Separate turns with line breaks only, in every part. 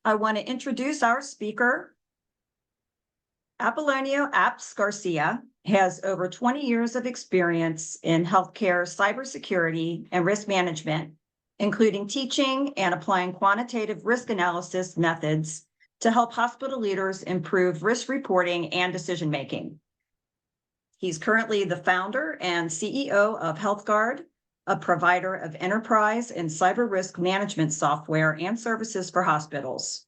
I want to introduce our speaker. Apollonio Apps Garcia has over 20 years of experience in healthcare cybersecurity and risk management, including teaching and applying quantitative risk analysis methods to help hospital leaders improve risk reporting and decision-making. He's currently the founder and CEO of HealthGuard, a provider of enterprise and cyber risk management software and services for hospitals.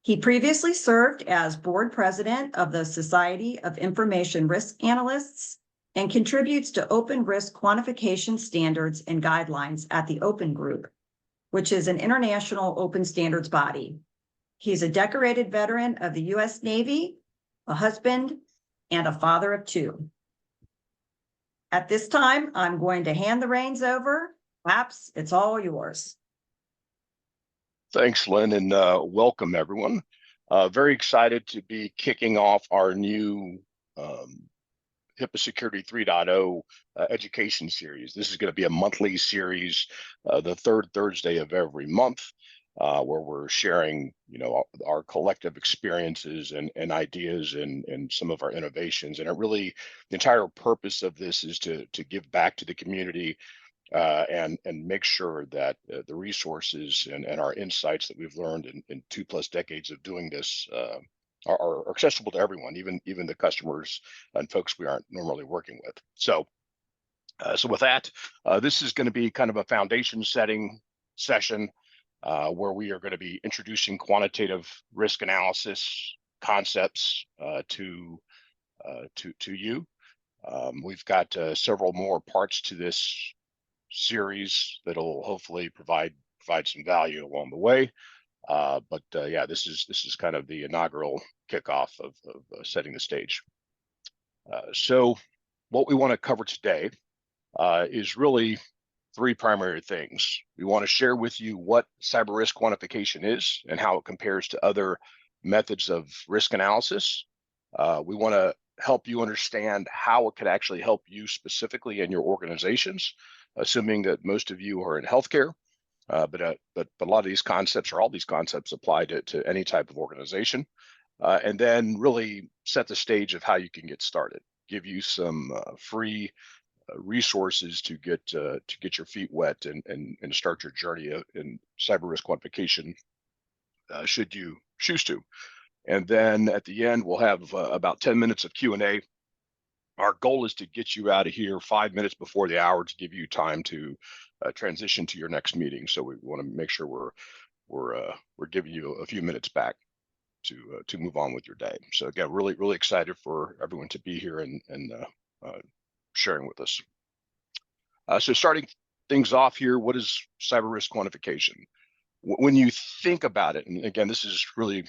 He previously served as board president of the Society of Information Risk Analysts and contributes to open risk quantification standards and guidelines at the Open Group, which is an international open standards body. He's a decorated veteran of the U.S. Navy, a husband, and a father of two. At this time, I'm going to hand the reins over. Apps, it's all yours.
Thanks, Lynn, and welcome everyone. Very excited to be kicking off our new HIPAA Security 3.0 education series. This is going to be a monthly series, the third Thursday of every month, where we're sharing, our collective experiences and ideas and some of our innovations. And the entire purpose of this is to give back to the community. And make sure that the resources and our insights that we've learned in 2+ decades of doing this are accessible to everyone, even the customers and folks we aren't normally working with. So with that, this is going to be kind of a foundation setting session where we are going to be introducing quantitative risk analysis concepts to you. We've got several more parts to this series that'll hopefully provide some value along the way. But yeah, this is kind of the inaugural kickoff of setting the stage. So what we want to cover today is really three primary things. We want to share with you what cyber risk quantification is and how it compares to other methods of risk analysis. We want to help you understand how it could actually help you specifically in your organizations, assuming that most of you are in healthcare, but a lot of these concepts, or all these concepts, apply to any type of organization, and then really set the stage of how you can get started. Give you some free resources to get your feet wet and start your journey in cyber risk quantification, should you choose to. And then at the end, we'll have about 10 minutes of Q&A. Our goal is to get you out of here 5 minutes before the hour to give you time to transition to your next meeting. So we want to make sure we're giving you a few minutes back to move on with your day. So again, really excited for everyone to be here and sharing with us. So starting things off here, what is cyber risk quantification? When you think about it, and again, this is really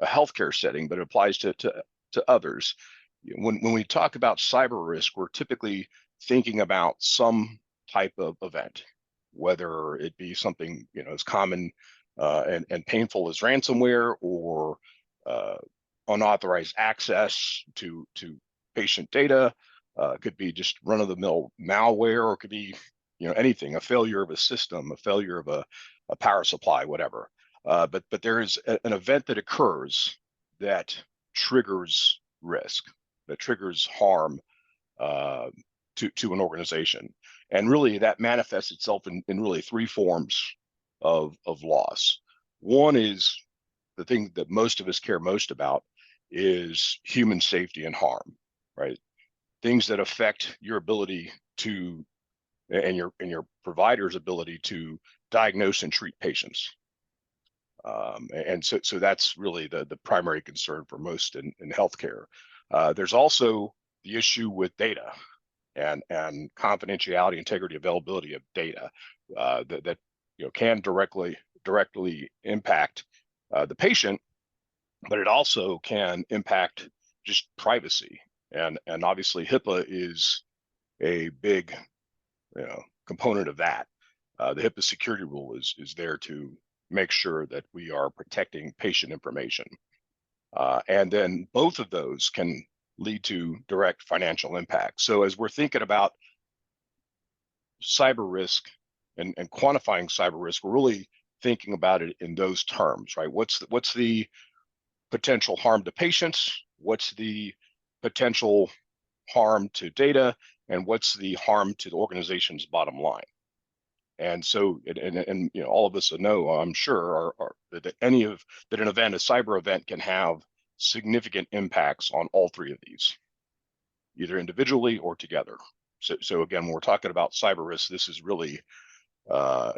a healthcare setting, but it applies to others. When we talk about cyber risk, we're typically thinking about some type of event, whether it be something as common and painful as ransomware, or unauthorized access to patient data. Could be just run-of-the-mill malware, or it could be anything, a failure of a system, a failure of a power supply, whatever. But there is an event that occurs that triggers risk, that triggers harm to an organization. And really that manifests itself in really three forms of loss. One is the thing that most of us care most about, is human safety and harm, right? Things that affect your ability to, and your provider's ability to diagnose and treat patients. And so that's really the primary concern for most in healthcare. There's also the issue with data and confidentiality, integrity, availability of data that can directly impact the patient, but it also can impact just privacy. And obviously HIPAA is a big component of that. The HIPAA security rule is there to make sure that we are protecting patient information. And then both of those can lead to direct financial impact. So as we're thinking about cyber risk and quantifying cyber risk, we're really thinking about it in those terms, right? What's the potential harm to patients? What's the potential harm to data? And what's the harm to the organization's bottom line? And so, and you know, all of us know, I'm sure, are that a cyber event can have significant impacts on all three of these, either individually or together. So again, when we're talking about cyber risk, this is really, at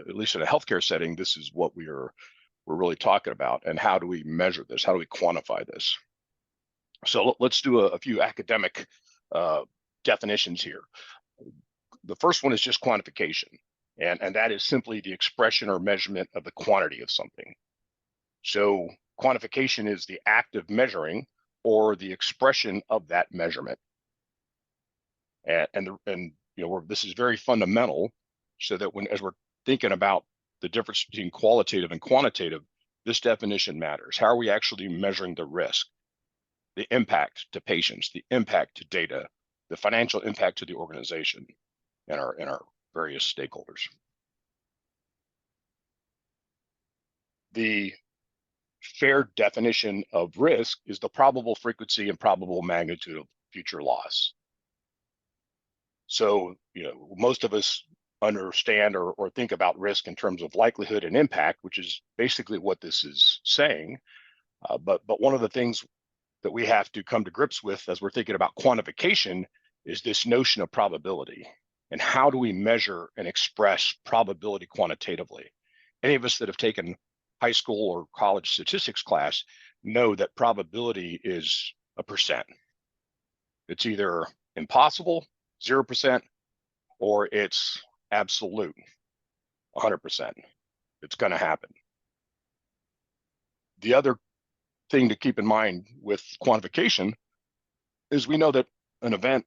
least in a healthcare setting, this is what we're really talking about. And how do we measure this? How do we quantify this? So let's do a few academic definitions here. The first one is just quantification. And that is simply the expression or measurement of the quantity of something. So quantification is the act of measuring or the expression of that measurement. And you know, this is very fundamental, so that as we're thinking about the difference between qualitative and quantitative, this definition matters. How are we actually measuring the risk, the impact to patients, the impact to data, the financial impact to the organization and our various stakeholders? The fair definition of risk is the probable frequency and probable magnitude of future loss. So, you know, most of us understand or think about risk in terms of likelihood and impact, which is basically what this is saying. But one of the things that we have to come to grips with as we're thinking about quantification is this notion of probability. And how do we measure and express probability quantitatively? Any of us that have taken high school or college statistics class know that probability is a percent. It's either impossible, 0%, or it's absolute, 100%. It's going to happen. The other thing to keep in mind with quantification is we know that an event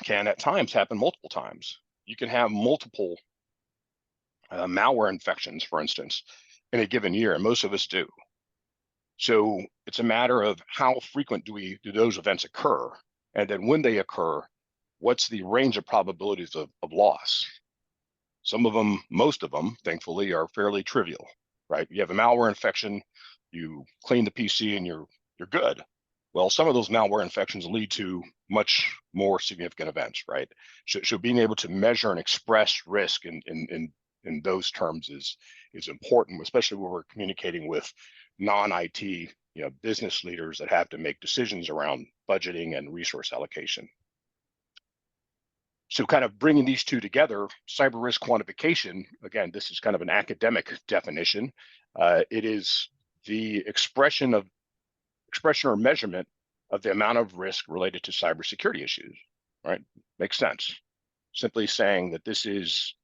can at times happen multiple times. You can have multiple malware infections, for instance, in a given year, and most of us do. So it's a matter of how frequent do those events occur, and then when they occur, what's the range of probabilities of loss? Some of them, most of them, thankfully, are fairly trivial, right? You have a malware infection, you clean the PC, and you're good. Well, some of those malware infections lead to much more significant events, right? So being able to measure and express risk in those terms is important, especially when we're communicating with non-IT, business leaders that have to make decisions around budgeting and resource allocation. So kind of bringing these two together, cyber risk quantification, again, this is kind of an academic definition. It is the expression or measurement of the amount of risk related to cybersecurity issues, right? Makes sense. Simply saying that this is,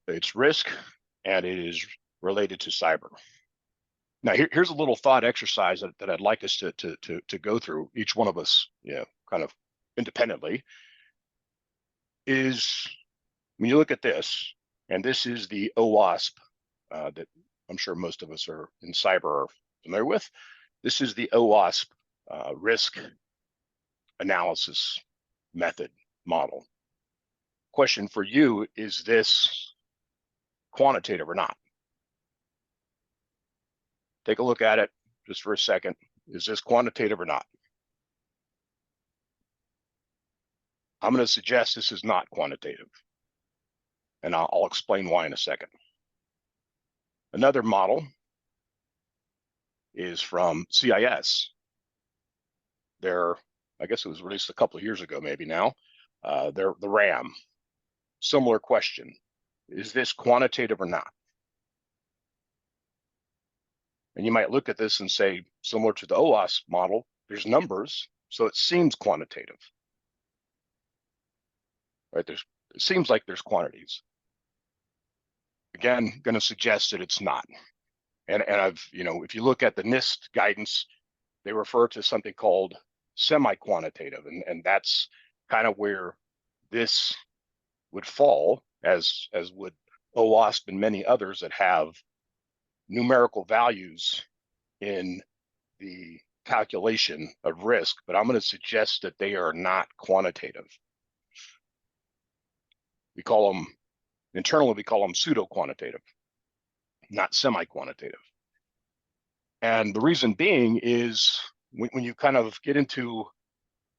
it's risk and it is related to cyber. Now, here's a little thought exercise that I'd like us to go through, each one of us, kind of independently, is when you look at this, and this is the OWASP that I'm sure most of us are in cyber are familiar with. This is the OWASP risk analysis method model. Question for you, is this quantitative or not? Take a look at it just for a second. Is this quantitative or not? I'm going to suggest this is not quantitative, and I'll explain why in a second. Another model is from CIS. I guess it was released a couple of years ago, maybe now. The RAM. Similar question. Is this quantitative or not? And you might look at this and say, similar to the OWASP model, there's numbers, so it seems quantitative. Right? It seems like there's quantities. Again, going to suggest that it's not. And I've, if you look at the NIST guidance, they refer to something called semi-quantitative, and that's kind of where this would fall, as would OWASP and many others that have numerical values in the calculation of risk, but I'm going to suggest that they are not quantitative. Internally we call them pseudo-quantitative. not semi-quantitative. And the reason being is when you kind of get into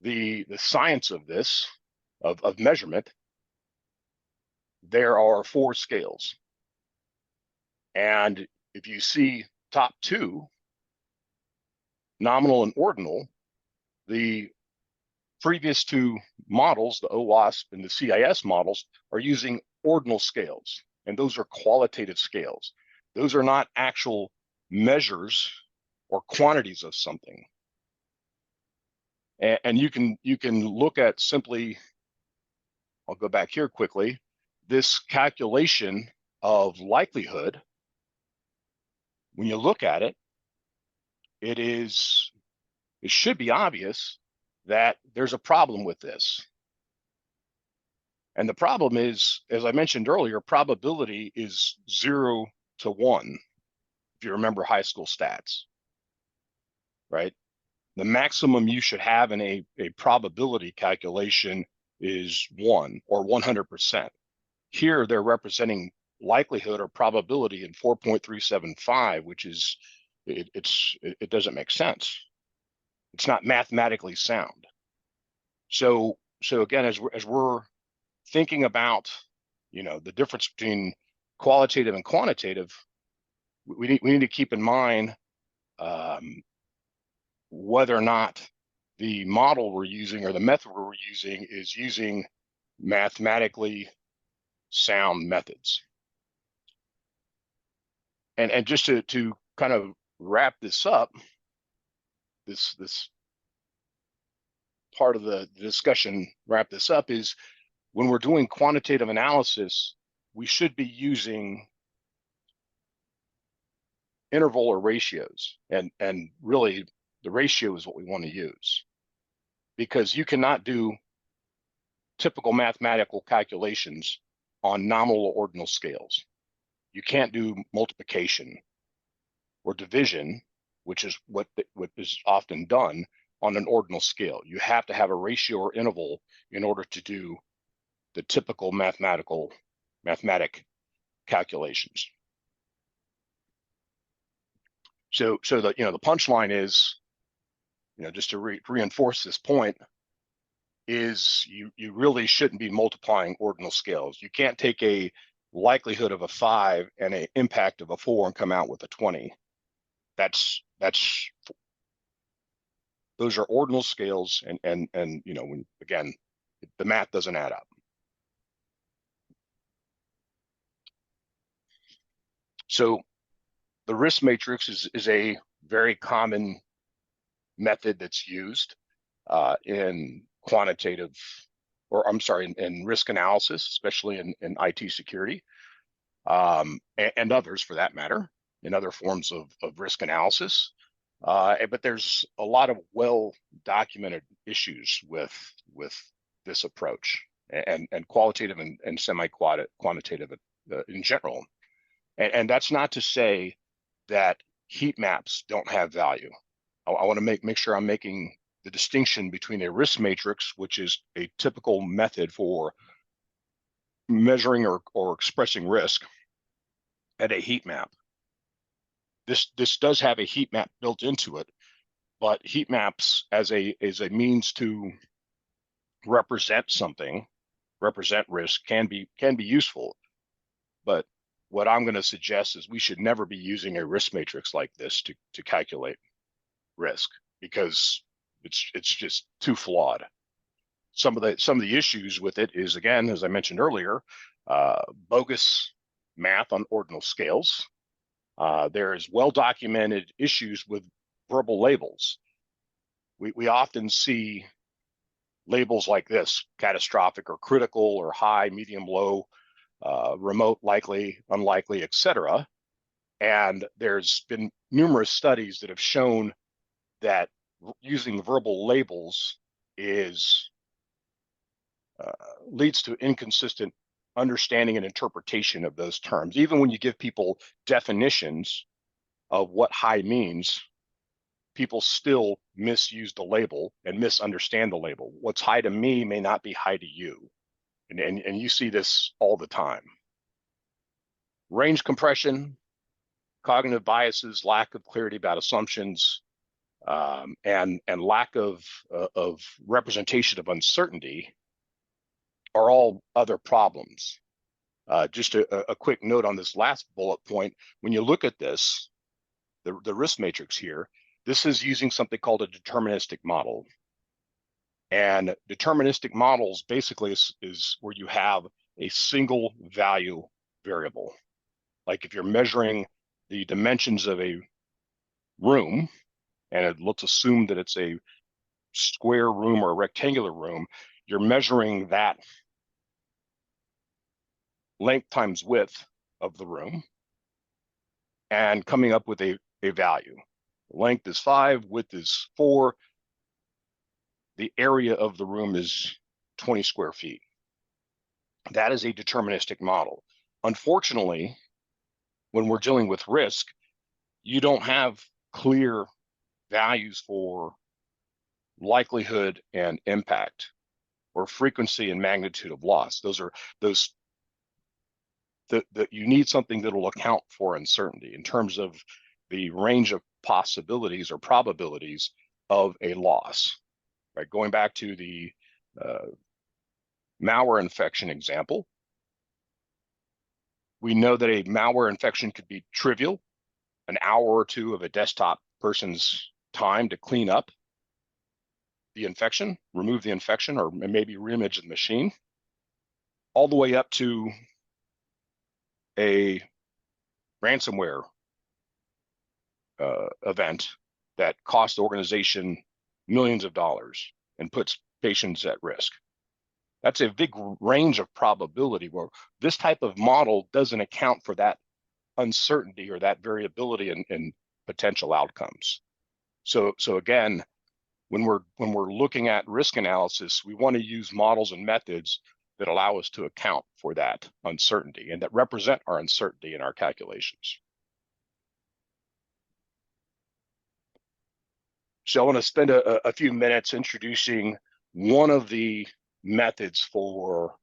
the science of this, of measurement, there are 4 scales. And if you see top 2, nominal and ordinal, the previous 2 models, the OWASP and the CIS models, are using ordinal scales. And those are qualitative scales. Those are not actual measures or quantities of something. And you can look at simply, I'll go back here quickly, this calculation of likelihood. When you look at it, it should be obvious that there's a problem with this. And the problem is, as I mentioned earlier, probability is 0 to 1, if you remember high school stats, right? The maximum you should have in a probability calculation is 1 or 100%. Here they're representing likelihood or probability in 4.375, which is, it doesn't make sense. It's not mathematically sound. So again, as we're thinking about, the difference between qualitative and quantitative, we need to keep in mind whether or not the model we're using or the method we're using is using mathematically sound methods. And just to kind of wrap this up, this part of the discussion, wrap this up, is when we're doing quantitative analysis, we should be using interval or ratios, and really the ratio is what we want to use, because you cannot do typical mathematical calculations on nominal or ordinal scales. You can't do multiplication or division, which is what is often done on an ordinal scale. You have to have a ratio or interval in order to do the typical mathematic calculations. So the the punchline is, just to reinforce this point, is you really shouldn't be multiplying ordinal scales. You can't take a likelihood of a 5 and an impact of a 4 and come out with a 20. Those are ordinal scales, and when, again, the math doesn't add up. So the risk matrix is a very common method that's used in quantitative, or I'm sorry, in risk analysis, especially in IT security, and others for that matter, in other forms of risk analysis. But there's a lot of well-documented issues with this approach, and qualitative and semi-quantitative in general. And that's not to say that heat maps don't have value. I want to make sure I'm making the distinction between a risk matrix, which is a typical method for measuring or expressing risk, and a heat map. This does have a heat map built into it, but heat maps as a means to represent something, represent risk, can be useful. But what I'm going to suggest is we should never be using a risk matrix like this to calculate risk, because it's just too flawed. Some of the issues with it is, again, as I mentioned earlier, bogus math on ordinal scales. There's well-documented issues with verbal labels. We often see labels like this: catastrophic or critical or high, medium, low, remote, likely, unlikely, etc. And there's been numerous studies that have shown that using verbal labels leads to inconsistent understanding and interpretation of those terms. Even when you give people definitions of what high means, people still misuse the label and misunderstand the label. What's high to me may not be high to you. And you see this all the time. Range compression, cognitive biases, lack of clarity about assumptions, and lack of representation of uncertainty are all other problems. Just a quick note on this last bullet point. When you look at this, the risk matrix here, this is using something called a deterministic model. And deterministic models basically is where you have a single value variable. Like if you're measuring the dimensions of a room, and let's assume that it's a square room or a rectangular room, you're measuring that length times width of the room and coming up with a value. Length is 5, width is 4. The area of the room is 20 square feet. That is a deterministic model. Unfortunately, when we're dealing with risk, you don't have clear values for likelihood and impact, or frequency and magnitude of loss. Those that you need something that will account for uncertainty in terms of the range of possibilities or probabilities of a loss. Right, going back to the malware infection example, we know that a malware infection could be trivial, an hour or two of a desktop person's time to clean up the infection, remove the infection, or maybe reimage the machine, all the way up to a ransomware event that costs the organization millions of dollars and puts patients at risk. That's a big range of probability where this type of model doesn't account for that uncertainty or that variability in potential outcomes. So again, when we're looking at risk analysis, we want to use models and methods that allow us to account for that uncertainty and that represent our uncertainty in our calculations. So I want to spend a few minutes introducing one of the methods for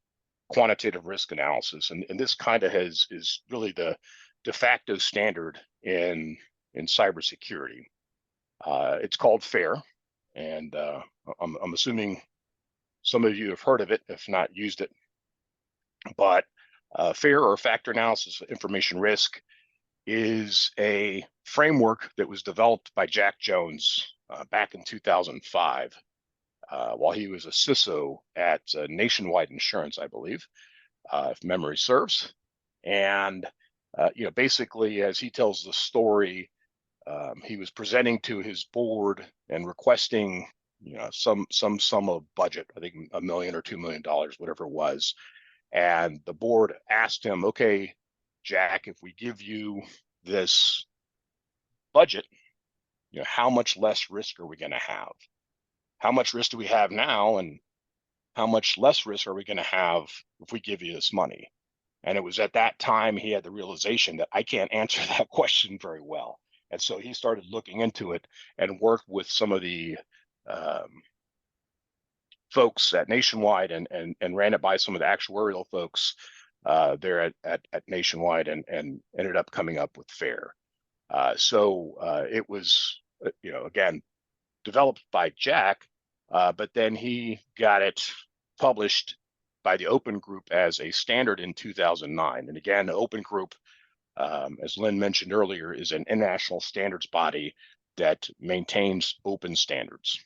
quantitative risk analysis, and this kind of is really the de facto standard in cybersecurity. It's called FAIR, and I'm assuming some of you have heard of it, if not used it. But FAIR, or Factor Analysis of Information Risk, is a framework that was developed by Jack Jones back in 2005 while he was a CISO at Nationwide Insurance, I believe, if memory serves. And basically, as he tells the story, he was presenting to his board and requesting some sum of budget, I think $1 million or $2 million, whatever it was. And the board asked him, okay, Jack, if we give you this budget, how much less risk are we going to have? How much risk do we have now, and how much less risk are we going to have if we give you this money? And it was at that time he had the realization that I can't answer that question very well. And so he started looking into it and worked with some of the folks at Nationwide and ran it by some of the actuarial folks there at Nationwide and ended up coming up with FAIR. So it was, again, developed by Jack, but then he got it published by the Open Group as a standard in 2009. And again, the Open Group, as Lynn mentioned earlier, is an international standards body that maintains open standards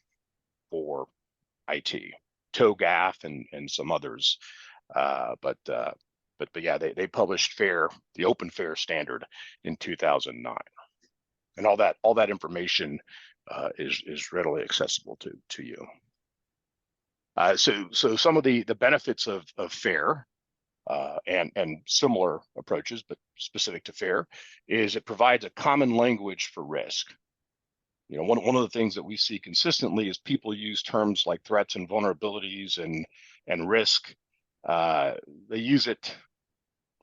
for IT, TOGAF and some others. But yeah, they published FAIR, the Open FAIR standard, in 2009. And all that information is readily accessible to you. So some of the benefits of FAIR and similar approaches, but specific to FAIR, is it provides a common language for risk. One of the things that we see consistently is people use terms like threats and vulnerabilities and risk. They use it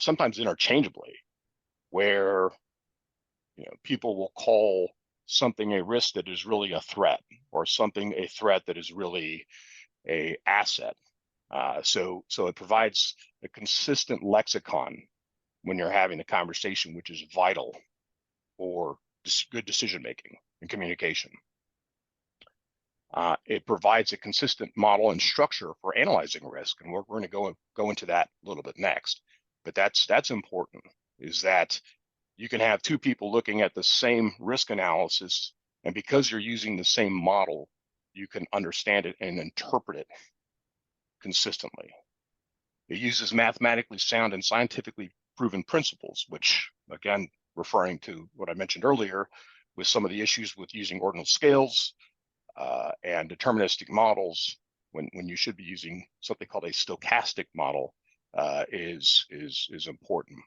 sometimes interchangeably, where people will call something a risk that is really a threat, or something a threat that is really a asset. So it provides a consistent lexicon when you're having a conversation, which is vital for good decision making and communication. It provides a consistent model and structure for analyzing risk, and we're going to go into that a little bit next. But that's important, is that you can have two people looking at the same risk analysis, and because you're using the same model, you can understand it and interpret it consistently. It uses mathematically sound and scientifically proven principles, which, again, referring to what I mentioned earlier with some of the issues with using ordinal scales and deterministic models, when you should be using something called a stochastic model, is important.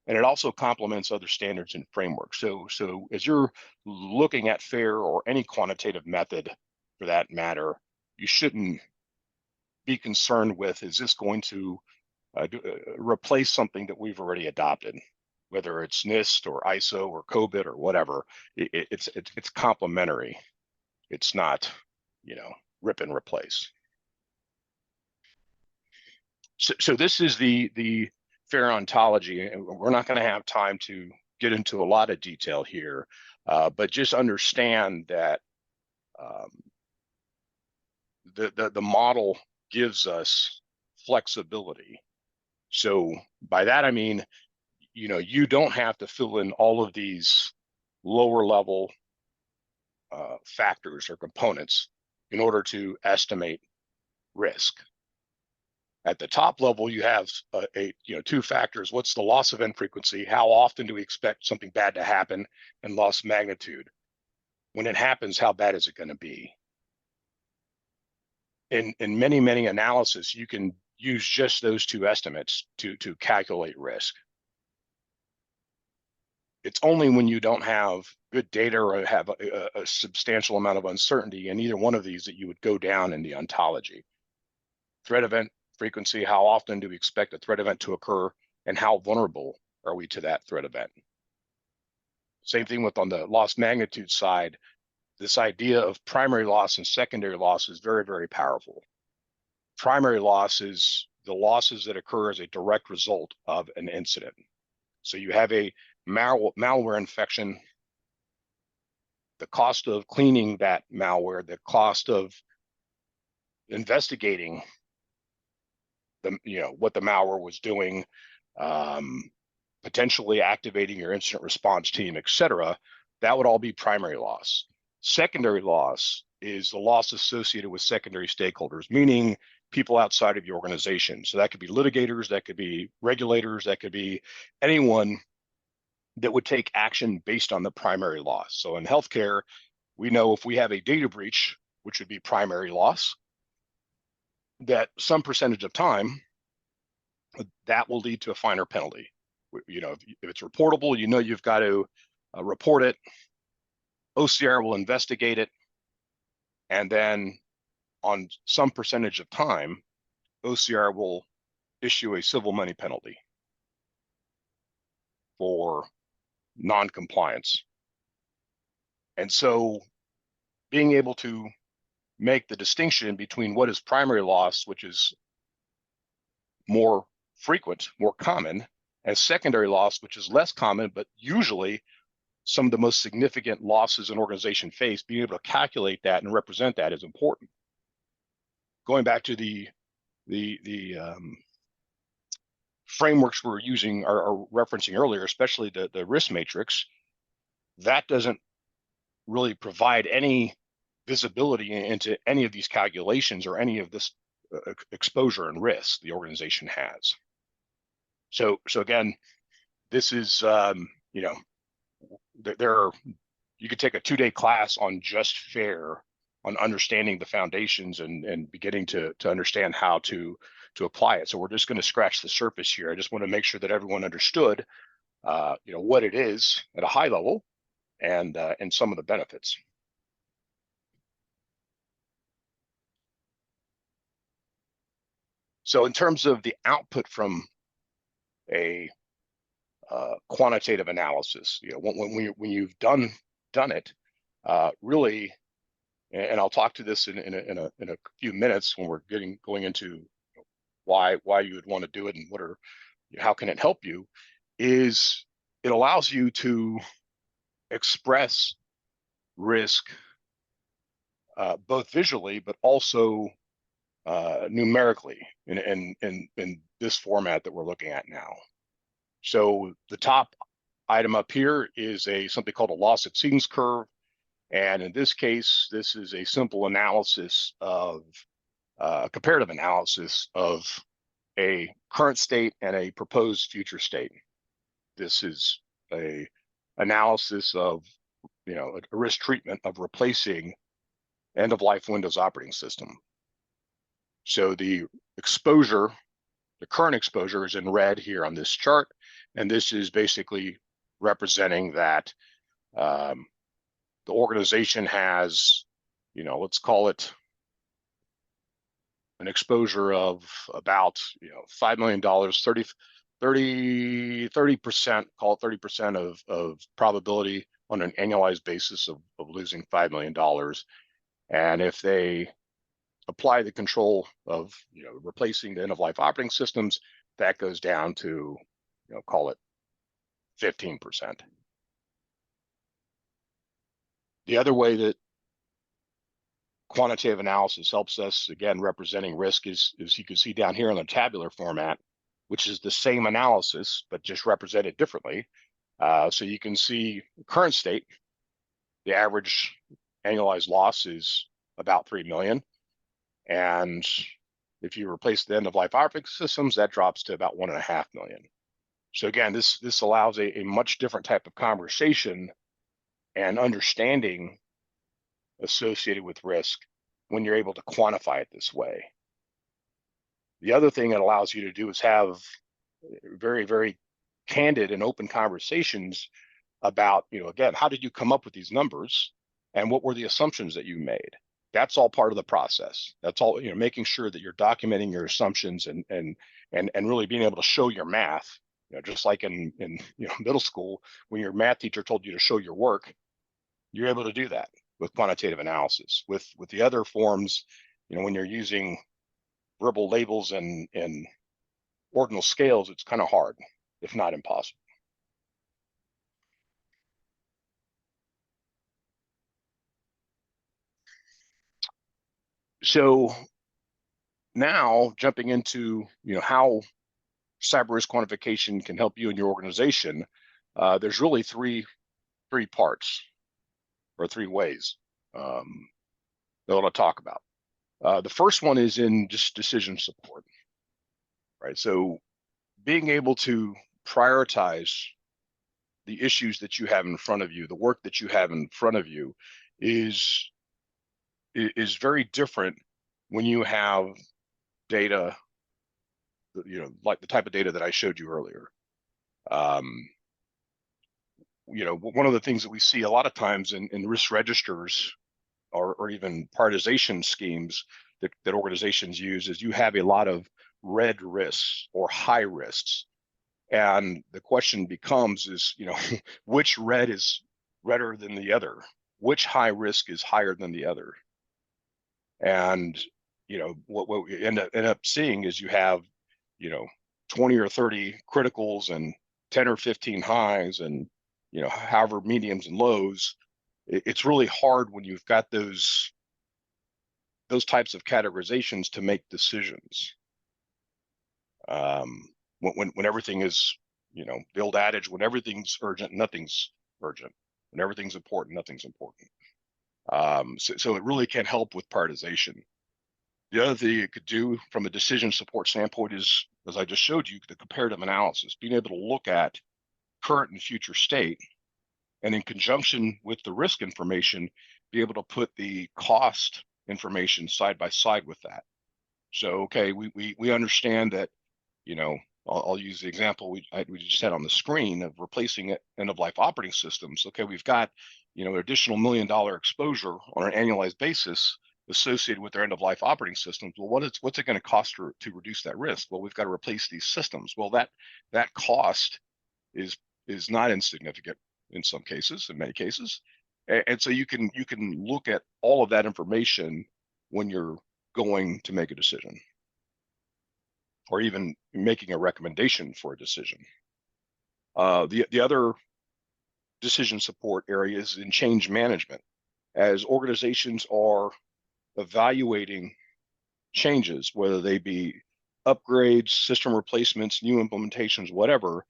And it also complements other standards and frameworks. So as you're looking at FAIR or any quantitative method for that matter, you shouldn't be concerned with, is this going to replace something that we've already adopted, whether it's NIST or ISO or COBIT or whatever. It's complementary. It's not, rip and replace. So this is the FAIR ontology, and we're not going to have time to get into a lot of detail here, but just understand that the model gives us flexibility. So by that I mean, you don't have to fill in all of these lower level factors or components in order to estimate risk. At the top level, you have two factors. What's the loss event frequency? How often do we expect something bad to happen? And loss magnitude. When it happens, how bad is it going to be? In many analysis, you can use just those two estimates to calculate risk. It's only when you don't have good data or have a substantial amount of uncertainty in either one of these that you would go down in the ontology. Threat event frequency, how often do we expect a threat event to occur, and how vulnerable are we to that threat event? Same thing with on the loss magnitude side. This idea of primary loss and secondary loss is very, very powerful. Primary loss is the losses that occur as a direct result of an incident. So you have a malware infection, the cost of cleaning that malware, the cost of investigating what the malware was doing, potentially activating your incident response team, et cetera, that would all be primary loss. Secondary loss is the loss associated with secondary stakeholders, meaning people outside of your organization. So that could be litigators, that could be regulators, that could be anyone that would take action based on the primary loss. So in healthcare, we know if we have a data breach, which would be primary loss, that some percentage of time, that will lead to a finer penalty. If it's reportable, you've got to report it. OCR will investigate it, and then on some percentage of time, OCR will issue a civil money penalty for non-compliance. And so being able to make the distinction between what is primary loss, which is more frequent, more common, and secondary loss, which is less common, but usually some of the most significant losses an organization face, being able to calculate that and represent that is important. Going back to the frameworks we're using or referencing earlier, especially the risk matrix, that doesn't really provide any visibility into any of these calculations or any of this exposure and risk the organization has. So again, this is you could take a 2-day class on just FAIR, on understanding the foundations and beginning to understand how to apply it. So we're just going to scratch the surface here. I just want to make sure that everyone understood what it is at a high level and some of the benefits. So in terms of the output from a quantitative analysis, when you've done it, really, and I'll talk to this in a few minutes when we're going into why you would want to do it and how can it help you, is it allows you to express risk both visually, but also numerically in this format that we're looking at now. So the top item up here is something called a loss exceedance curve. And in this case, this is a simple analysis of comparative analysis of a current state and a proposed future state. This is a analysis of, a risk treatment of replacing end-of-life Windows operating system. So the exposure, the current exposure is in red here on this chart, and this is basically representing that the organization has, let's call it an exposure of about $5 million, 30%, call it 30% of probability on an annualized basis of losing $5 million. And if they apply the control of replacing the end-of-life operating systems, that goes down to call it 15%. The other way that quantitative analysis helps us, again, representing risk, is you can see down here in the tabular format, which is the same analysis, but just represented differently. So you can see current state, the average annualized loss is about 3 million. And if you replace the end-of-life operating systems, that drops to about 1.5 million. So again, this allows a much different type of conversation and understanding associated with risk when you're able to quantify it this way. The other thing it allows you to do is have very, very candid and open conversations about, again, how did you come up with these numbers and what were the assumptions that you made? That's all part of the process. That's all, making sure that you're documenting your assumptions and really being able to show your math. Just like in middle school, when your math teacher told you to show your work, you're able to do that with quantitative analysis. With the other forms, when you're using verbal labels and ordinal scales, it's kind of hard, if not impossible. So now jumping into how cyber risk quantification can help you and your organization, there's really three parts or three ways that I'll talk about. The first one is in just decision support, right? So being able to prioritize the issues that you have in front of you, the work that you have in front of you, is very different when you have data, like the type of data that I showed you earlier. One of the things that we see a lot of times in risk registers or even prioritization schemes that organizations use is you have a lot of red risks or high risks. And the question becomes is, which red is redder than the other? Which high risk is higher than the other? And, what we end up seeing is you have, 20 or 30 criticals and 10 or 15 highs and, however mediums and lows. It's really hard when you've got those types of categorizations to make decisions. When everything is, the old adage, when everything's urgent, nothing's urgent. When everything's important, nothing's important. So it really can help with prioritization. The other thing it could do from a decision support standpoint is, as I just showed you, the comparative analysis, being able to look at current and future state, and in conjunction with the risk information, be able to put the cost information side by side with that. So, okay, we understand that, I'll use the example we just had on the screen of replacing end-of-life operating systems. Okay, we've got, an additional $1 million exposure on an annualized basis associated with their end-of-life operating systems. Well, what's it going to cost to reduce that risk? Well, we've got to replace these systems. Well, that cost is not insignificant in some cases, in many cases. And so you can look at all of that information when you're going to make a decision, or even making a recommendation for a decision. The other decision support areas in change management. As organizations are evaluating changes, whether they be upgrades, system replacements, new implementations, whatever,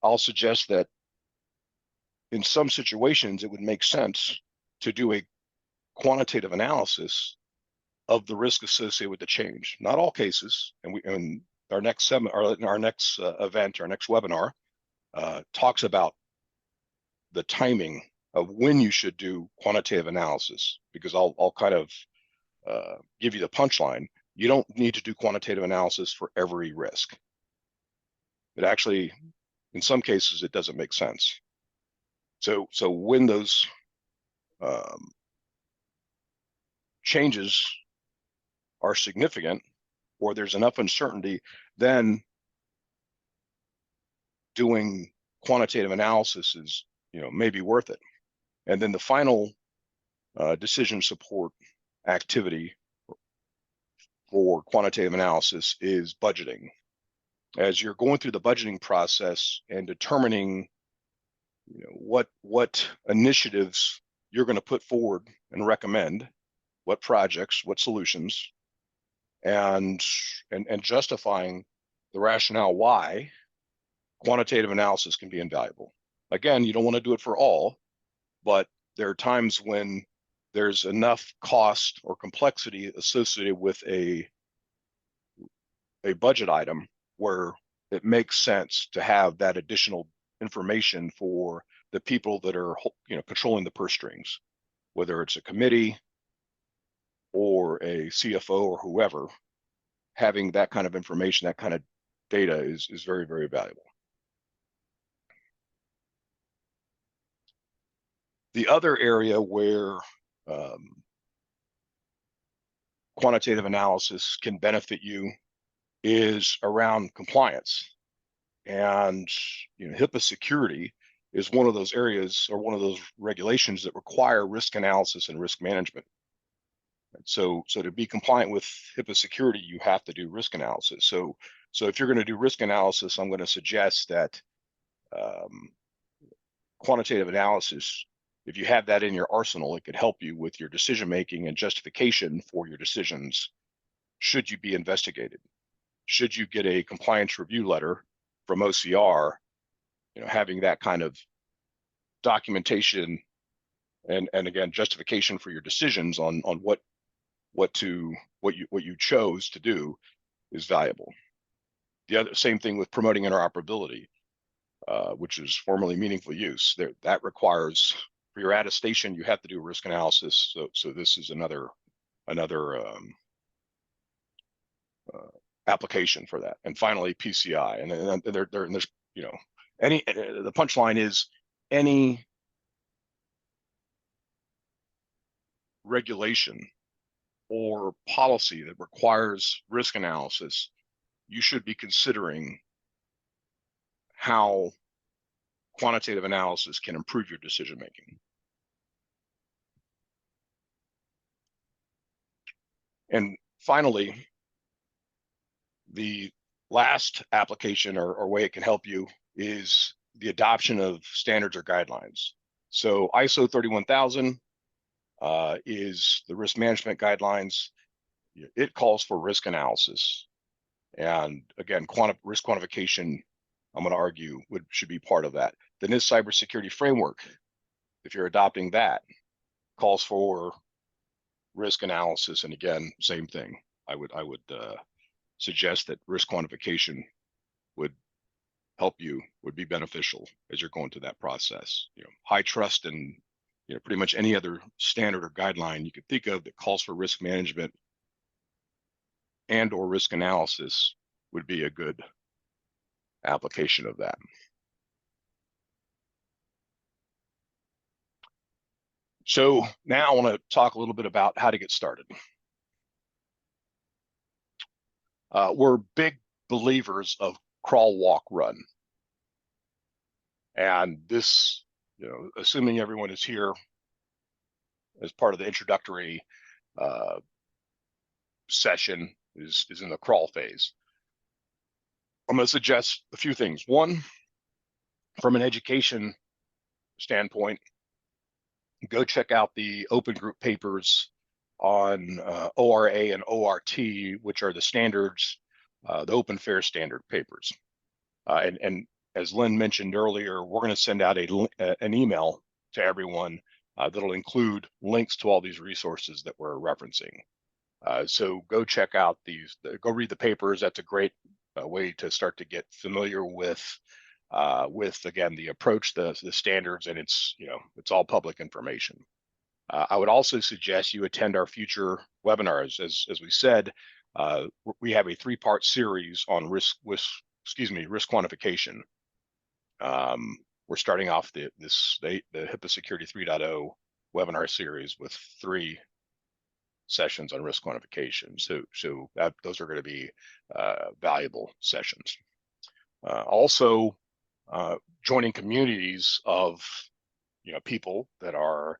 I'll suggest that in some situations, it would make sense to do a quantitative analysis of the risk associated with the change. Not all cases, and our next event, our next webinar, talks about the timing of when you should do quantitative analysis, because I'll kind of give you the punchline. You don't need to do quantitative analysis for every risk. It actually, in some cases, it doesn't make sense. So when those changes are significant, or there's enough uncertainty, then doing quantitative analysis is, maybe worth it. And then the final decision support activity for quantitative analysis is budgeting. As you're going through the budgeting process and determining, what initiatives you're going to put forward and recommend, what projects, what solutions, and justifying the rationale why, quantitative analysis can be invaluable. Again, you don't want to do it for all, but there are times when there's enough cost or complexity associated with a budget item where it makes sense to have that additional information for the people that are, controlling the purse strings, whether it's a committee or a CFO or whoever. Having that kind of information, that kind of data is very, very valuable. The other area where quantitative analysis can benefit you is around compliance. And HIPAA security is one of those areas, or one of those regulations, that require risk analysis and risk management. So to be compliant with HIPAA security, you have to do risk analysis. So if you're going to do risk analysis, I'm going to suggest that quantitative analysis, if you have that in your arsenal, it could help you with your decision making and justification for your decisions. Should you be investigated? Should you get a compliance review letter from OCR? Having that kind of documentation and again, justification for your decisions on what you chose to do is valuable. The other same thing with promoting interoperability, which is formerly meaningful use. That requires, for your attestation, you have to do risk analysis. So this is another application for that. And finally, PCI. And there's the punchline is any regulation or policy that requires risk analysis, you should be considering how quantitative analysis can improve your decision making. And finally, the last application or way it can help you is the adoption of standards or guidelines. So ISO 31000 is the risk management guidelines. It calls for risk analysis. And again, risk quantification, I'm going to argue, should be part of that. The NIST cybersecurity framework, if you're adopting that, calls for risk analysis. And again, same thing. I would suggest that risk quantification would be beneficial as you're going through that process. High trust and pretty much any other standard or guideline you could think of that calls for risk management and or risk analysis would be a good application of that. So now I want to talk a little bit about how to get started. We're big believers of crawl, walk, run. And this, assuming everyone is here as part of the introductory session, is in the crawl phase. I'm going to suggest a few things. One, from an education standpoint, go check out the open group papers on ORA and ORT, which are the standards, the open fair standard papers. And as Lynn mentioned earlier, we're going to send out an email to everyone that'll include links to all these resources that we're referencing. So go check out these, go read the papers. That's a great way to start to get familiar with again, the approach, the standards, and it's all public information. I would also suggest you attend our future webinars. As we said, we have a 3-part series on risk quantification. We're starting off the HIPAA Security 3.0 webinar series with 3 sessions on risk quantification. So those are going to be valuable sessions. Also, joining communities of people that are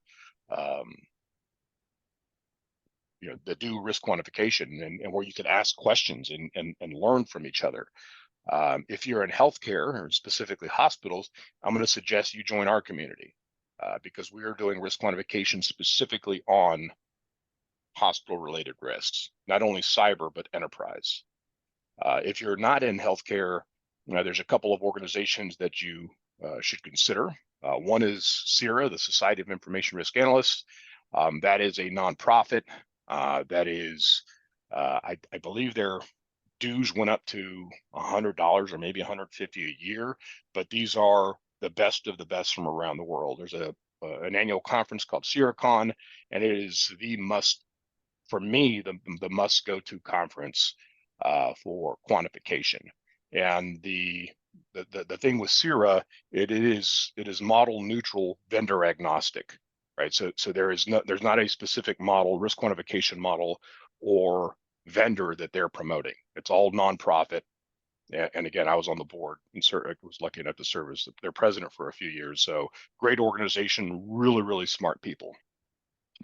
that do risk quantification and where you can ask questions and learn from each other. If you're in healthcare, or specifically hospitals, I'm going to suggest you join our community because we are doing risk quantification specifically on hospital-related risks, not only cyber, but enterprise. If you're not in healthcare, there's a couple of organizations that you should consider. One is CIRA, the Society of Information Risk Analysts. That is a nonprofit. That is, I believe their dues went up to $100 or maybe $150 a year, but these are the best of the best from around the world. There's an annual conference called CIRACon, and it is the must, for me, the must go to conference for quantification. And the thing with CIRA, it is model neutral, vendor agnostic, right? So there's not a specific model, risk quantification model, or vendor that they're promoting. It's all nonprofit. And again, I was on the board and I was lucky enough to serve as their president for a few years. So great organization, really smart people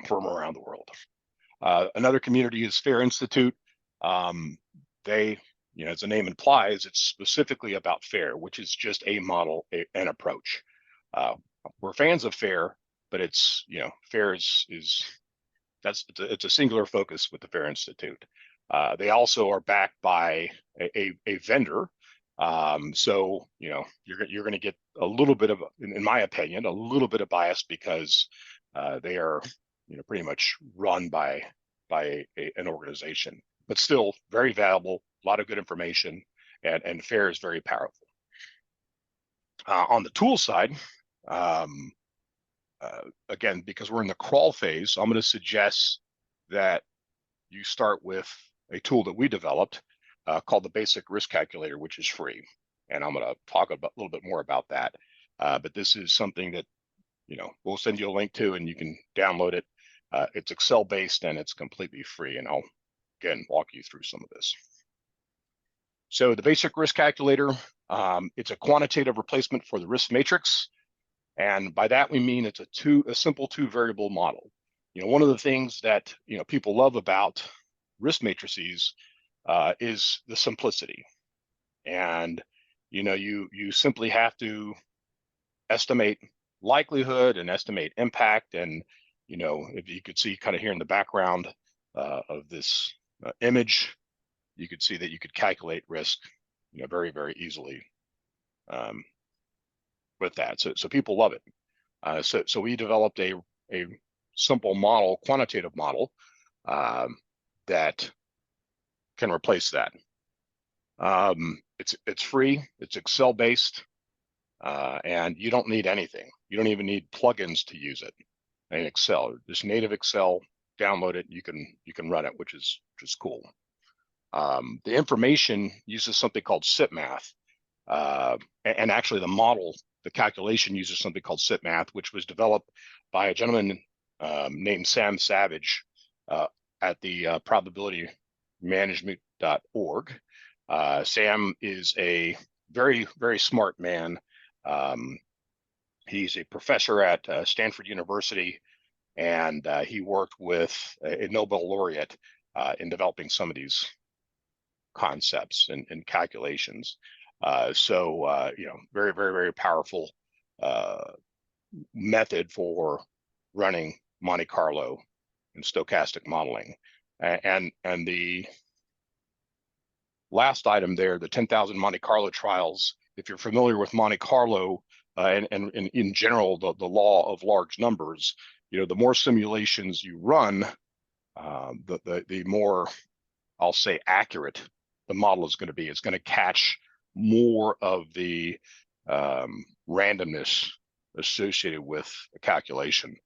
from around the world. Another community is Fair Institute. They, as the name implies, it's specifically about FAIR, which is just a model, an approach. We're fans of FAIR, but it's, FAIR it's a singular focus with the FAIR Institute. They also are backed by a vendor. So, you're going to get a little bit of, in my opinion, a little bit of bias because they are, pretty much run by an organization, but still very valuable, a lot of good information, and FAIR is very powerful. On the tool side, again, because we're in the crawl phase, I'm going to suggest that you start with a tool that we developed called the Basic Risk Calculator, which is free. And I'm going to talk a little bit more about that. But this is something that, we'll send you a link to, and you can download it. It's Excel based and it's completely free. And I'll, again, walk you through some of this. So the Basic Risk Calculator, it's a quantitative replacement for the risk matrix. And by that, we mean it's a simple 2-variable model. One of the things that, people love about risk matrices is the simplicity. And, you simply have to estimate likelihood and estimate impact. And, if you could see kind of here in the background of this image, you could see that you could calculate risk, very, very easily with that. So people love it. So we developed a simple model, quantitative model that can replace that. It's free, it's Excel based, and you don't need anything. You don't even need plugins to use it in Excel. Just native Excel, download it, you can run it, which is cool. The information uses something called SIPMath, and actually the model, the calculation uses something called SIPMath, which was developed by a gentleman named Sam Savage at the probabilitymanagement.org. Sam is a very, very smart man. He's a professor at Stanford University, and he worked with a Nobel laureate in developing some of these concepts and calculations. So very, very, very powerful method for running Monte Carlo and stochastic modeling. And the last item there, the 10,000 Monte Carlo trials, if you're familiar with Monte Carlo and in general, the law of large numbers, the more simulations you run, the more, I'll say, accurate the model is going to be. It's going to catch more of the randomness associated with a calculation.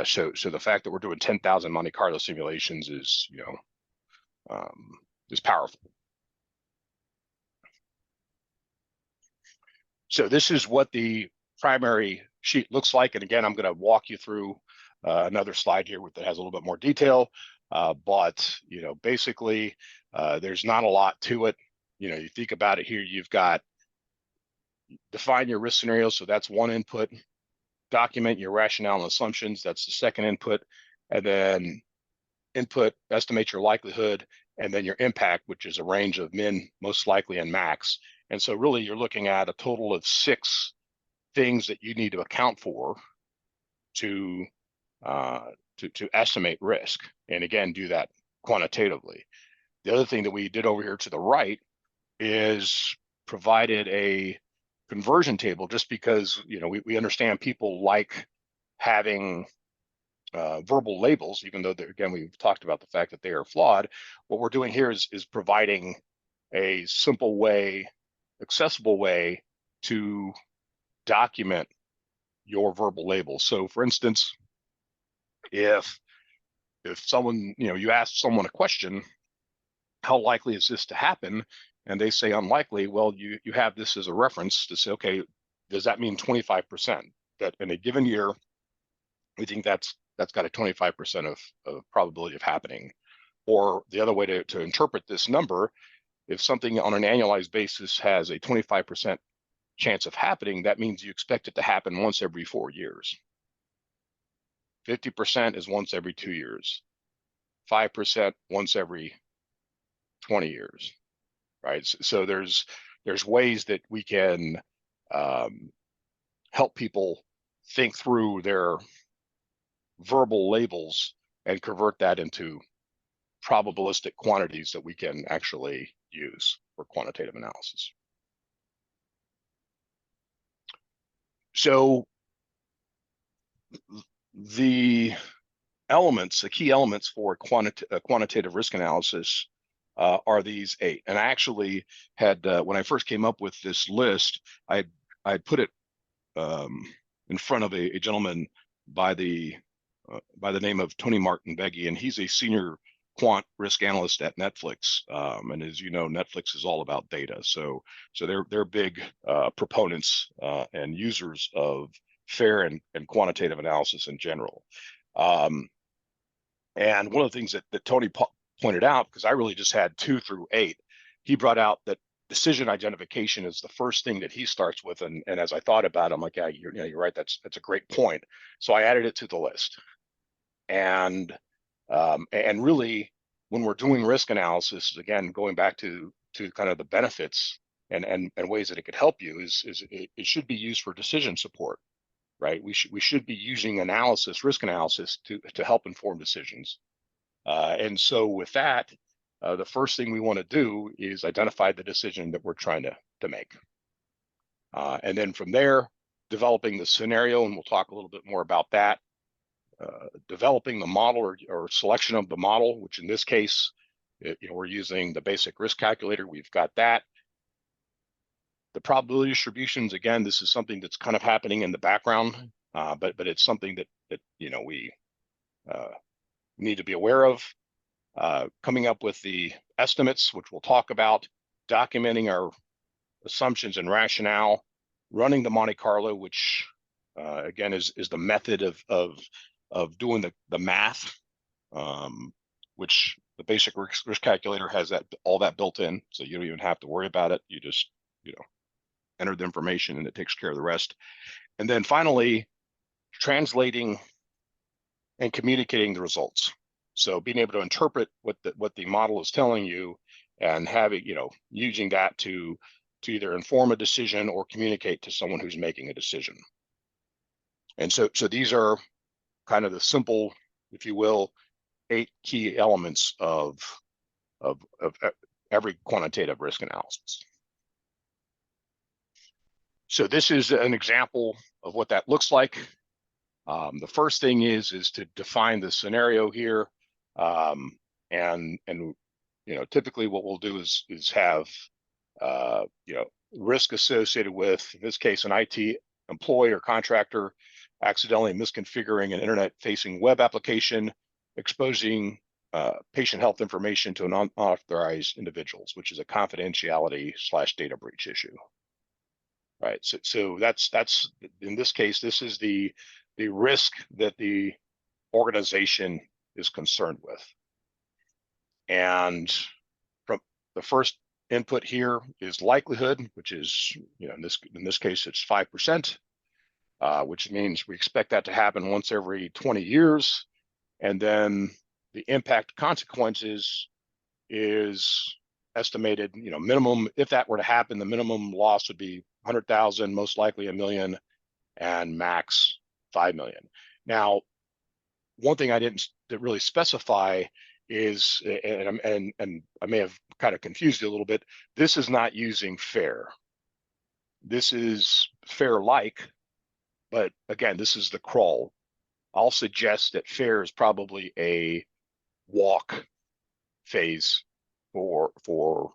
So the fact that we're doing 10,000 Monte Carlo simulations is powerful. So this is what the primary sheet looks like. And again, I'm going to walk you through another slide here that has a little bit more detail. But basically, there's not a lot to it. You think about it here, you've got define your risk scenario. So that's one input. Document your rationale and assumptions. That's the second input. And then input, estimate your likelihood, and then your impact, which is a range of min, most likely, and max. And so really you're looking at a total of 6 things that you need to account for to estimate risk. And again, do that quantitatively. The other thing that we did over here to the right is provided a conversion table, just because we understand people like having verbal labels, even though again we've talked about the fact that they are flawed. What we're doing here is providing a simple way, accessible way to document your verbal labels. So for instance, if someone, you ask someone a question, how likely is this to happen? And they say unlikely. Well, you have this as a reference to say, okay, does that mean 25%? That in a given year, we think that's got a 25% of probability of happening. Or the other way to interpret this number, if something on an annualized basis has a 25% chance of happening, that means you expect it to happen once every 4 years. 50% is once every 2 years. 5% once every 20 years, right? So there's ways that we can help people think through their verbal labels and convert that into probabilistic quantities that we can actually use for quantitative analysis. So the key elements for quantitative risk analysis are these 8. And I actually had, when I first came up with this list, I put it in front of a gentleman by the name of Tony Martin Beggy, and he's a senior quant risk analyst at Netflix. And as you know, Netflix is all about data. So they're big proponents and users of fair and quantitative analysis in general. And one of the things that Tony pointed out, because I really just had 2 through 8, he brought out that decision identification is the first thing that he starts with. And as I thought about it, I'm like, yeah, you're right. That's a great point. So I added it to the list. And really, when we're doing risk analysis, again, going back to kind of the benefits and ways that it could help you, is it should be used for decision support, right? We should be using risk analysis to help inform decisions. And so with that, the first thing we want to do is identify the decision that we're trying to make. And then from there, developing the scenario, and we'll talk a little bit more about that. Developing the model or selection of the model, which in this case, we're using the basic risk calculator. We've got that. The probability distributions, again, this is something that's kind of happening in the background, but it's something that we need to be aware of. Coming up with the estimates, which we'll talk about, documenting our assumptions and rationale, running the Monte Carlo, which again is the method of doing the math, which the basic risk calculator has all that built in, so you don't even have to worry about it. You just enter the information and it takes care of the rest. And then finally, translating and communicating the results. So being able to interpret what the model is telling you and having, using that to either inform a decision or communicate to someone who's making a decision. And so these are kind of the simple, if you will, 8 key elements of every quantitative risk analysis. So this is an example of what that looks like. The first thing is to define the scenario here, and typically what we'll do is have risk associated with, in this case, an IT employee or contractor accidentally misconfiguring an internet-facing web application, exposing patient health information to unauthorized individuals, which is a confidentiality/data breach issue. Right. So that's in this case, this is the risk that the organization is concerned with. And from the first input here is likelihood, which is, in this case, it's 5%, which means we expect that to happen once every 20 years. And then the impact consequences is estimated, minimum, if that were to happen, the minimum loss would be 100,000, most likely 1 million, and max 5 million. Now, one thing I didn't really specify is, and I may have kind of confused you a little bit, this is not using fair. This is fair-like, but again, this is the crawl. I'll suggest that fair is probably a walk phase for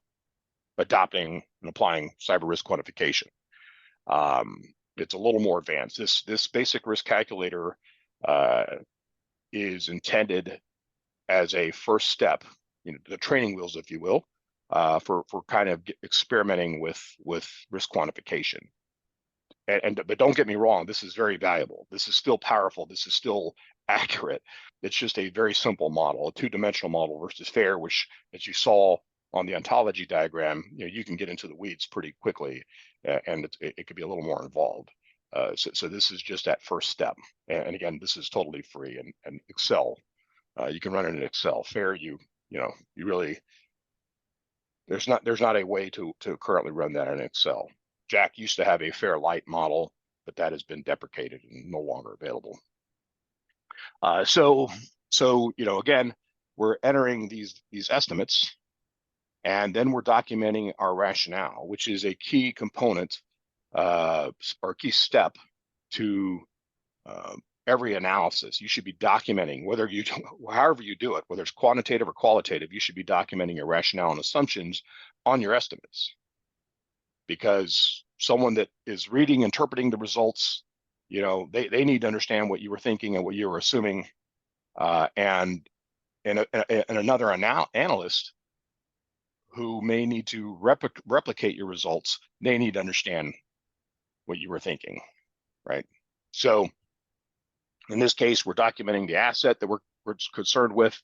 adopting and applying cyber risk quantification. It's a little more advanced. This basic risk calculator is intended as a first step, the training wheels, if you will, for kind of experimenting with risk quantification. But don't get me wrong, this is very valuable. This is still powerful. This is still accurate. It's just a very simple model, a 2-dimensional model versus fair, which, as you saw on the ontology diagram, you can get into the weeds pretty quickly, and it could be a little more involved. So this is just that first step. And again, this is totally free, and Excel, you can run it in Excel. Fair, you really, there's not a way to currently run that in Excel. Jack used to have a fair light model, but that has been deprecated and no longer available. So again, we're entering these estimates, and then we're documenting our rationale, which is a key component or key step to every analysis. You should be documenting, however you do it, whether it's quantitative or qualitative, you should be documenting your rationale and assumptions on your estimates. Because someone that is reading, interpreting the results, they need to understand what you were thinking and what you were assuming. And another analyst who may need to replicate your results, they need to understand what you were thinking, right? So in this case, we're documenting the asset that we're concerned with,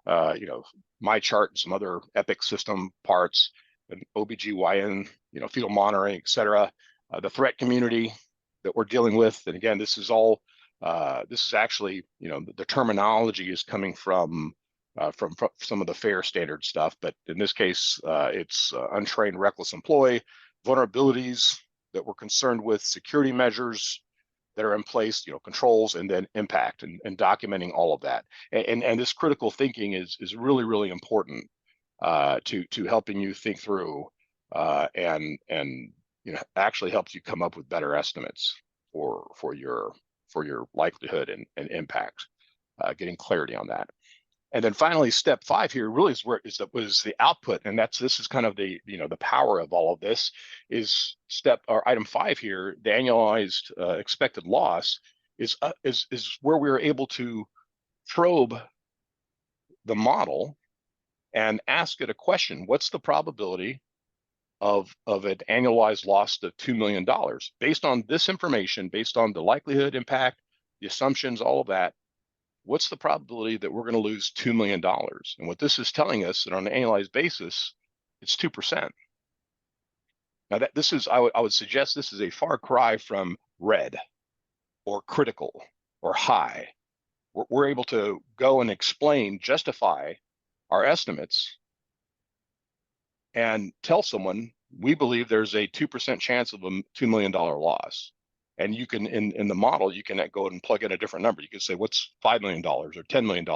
my chart and some other Epic system parts, and OBGYN, fetal monitoring, et cetera, the threat community that we're dealing with. And again, this is all, this is actually, the terminology is coming from some of the FAIR standard stuff, but in this case, it's untrained, reckless employee, vulnerabilities that we're concerned with, security measures that are in place, controls, and then impact, and documenting all of that. And this critical thinking is really, really important to helping you think through and actually helps you come up with better estimates for your likelihood and impact, getting clarity on that. And then finally, step 5 here really is where was the output, and this is kind of the the power of all of this is item 5 here. The annualized expected loss is where we were able to probe the model and ask it a question: what's the probability of an annualized loss of $2 million based on this information, based on the likelihood, impact, the assumptions, all of that? What's the probability that we're going to lose $2 million? And what this is telling us that on an annualized basis, it's 2%. Now I would suggest this is a far cry from red or critical or high. We're able to go and justify our estimates and tell someone we believe there's a 2% chance of a $2 million loss. And you can, in the model, you can go and plug in a different number. You can say, what's $5 million or $10 million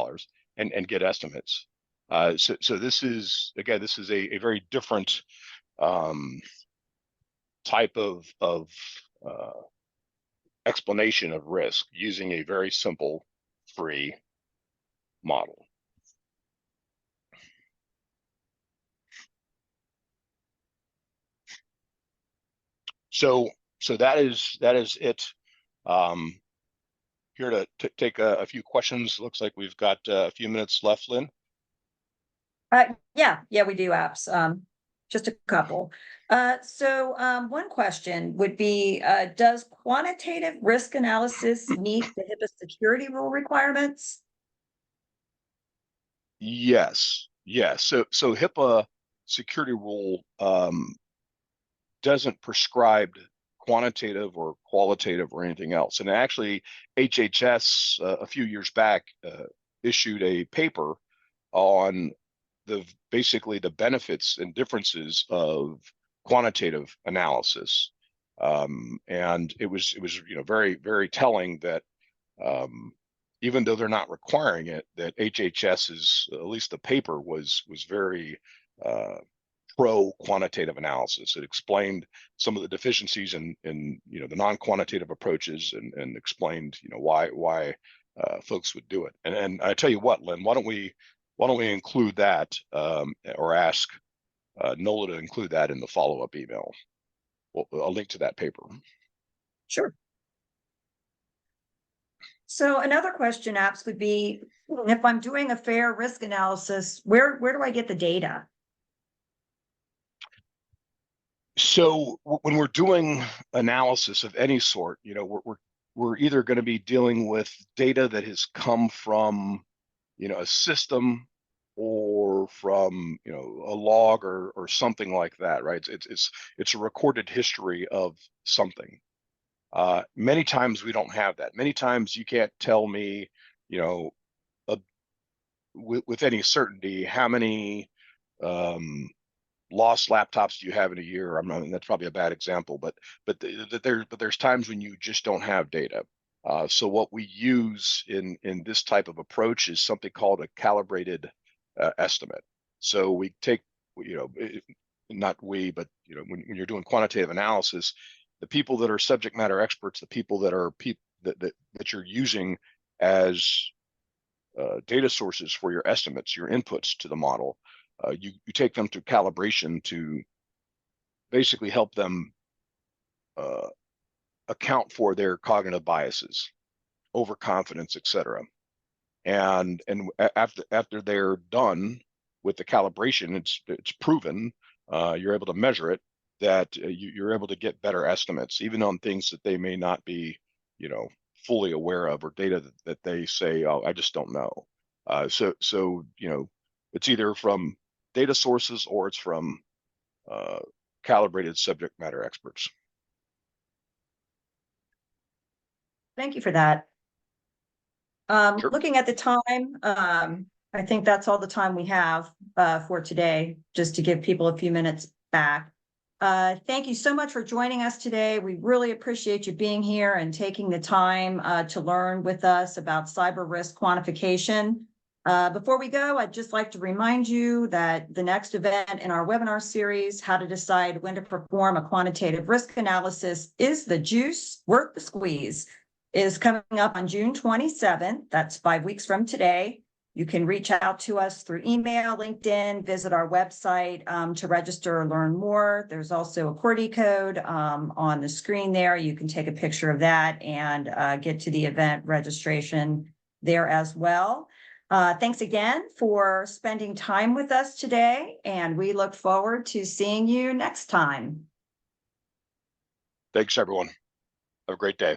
and get estimates. So this is, again, this is a very different type of explanation of risk using a very simple, free model. So that is it. Here to take a few questions. Looks like we've got a few minutes left, Lynn.
Yeah, we do, apps. Just a couple. So one question would be, does quantitative risk analysis meet the HIPAA security rule requirements?
Yes. So HIPAA security rule doesn't prescribe quantitative or qualitative or anything else. And actually, HHS a few years back issued a paper on basically the benefits and differences of quantitative analysis, and it was very, very telling that even though they're not requiring it, that HHS is, at least the paper was very pro quantitative analysis. It explained some of the deficiencies in the non-quantitative approaches, and explained why folks would do it. And I tell you what, Lynn, why don't we include that, or ask NOLA to include that in the follow-up email? Well, I'll link to that paper.
Sure. So another question, apps, would be, if I'm doing a fair risk analysis, where do I get the data?
So when we're doing analysis of any sort, we're either going to be dealing with data that has come from a system, or from a log or something like that, right? It's a recorded history of something. Many times we don't have that. Many times you can't tell me with any certainty how many lost laptops do you have in a year. That's probably a bad example, but there's times when you just don't have data. So what we use in this type of approach is something called a calibrated estimate. So we take, not we, but when you're doing quantitative analysis, the people that are subject matter experts, the people that are that you're using as data sources for your estimates, your inputs to the model, you take them through calibration to basically help them account for their cognitive biases, overconfidence, etc. And after they're done with the calibration, it's proven, you're able to measure it, that you're able to get better estimates, even on things that they may not be, fully aware of, or data that they say, oh, I just don't know. So it's either from data sources, or it's from calibrated subject matter experts.
Thank you for that.
Sure.
Looking at the time, I think that's all the time we have for today, just to give people a few minutes back. Thank you so much for joining us today. We really appreciate you being here and taking the time to learn with us about cyber risk quantification. Before we go, I'd just like to remind you that the next event in our webinar series, How to Decide When to Perform a Quantitative Risk Analysis Is the Juice Worth the Squeeze, is coming up on June 27th. That's 5 weeks from today. You can reach out to us through email, LinkedIn, visit our website to register or learn more. There's also a QWERTY code on the screen there. You can take a picture of that and get to the event registration there as well. Thanks again for spending time with us today, and we look forward to seeing you next time.
Thanks, everyone. Have a great day.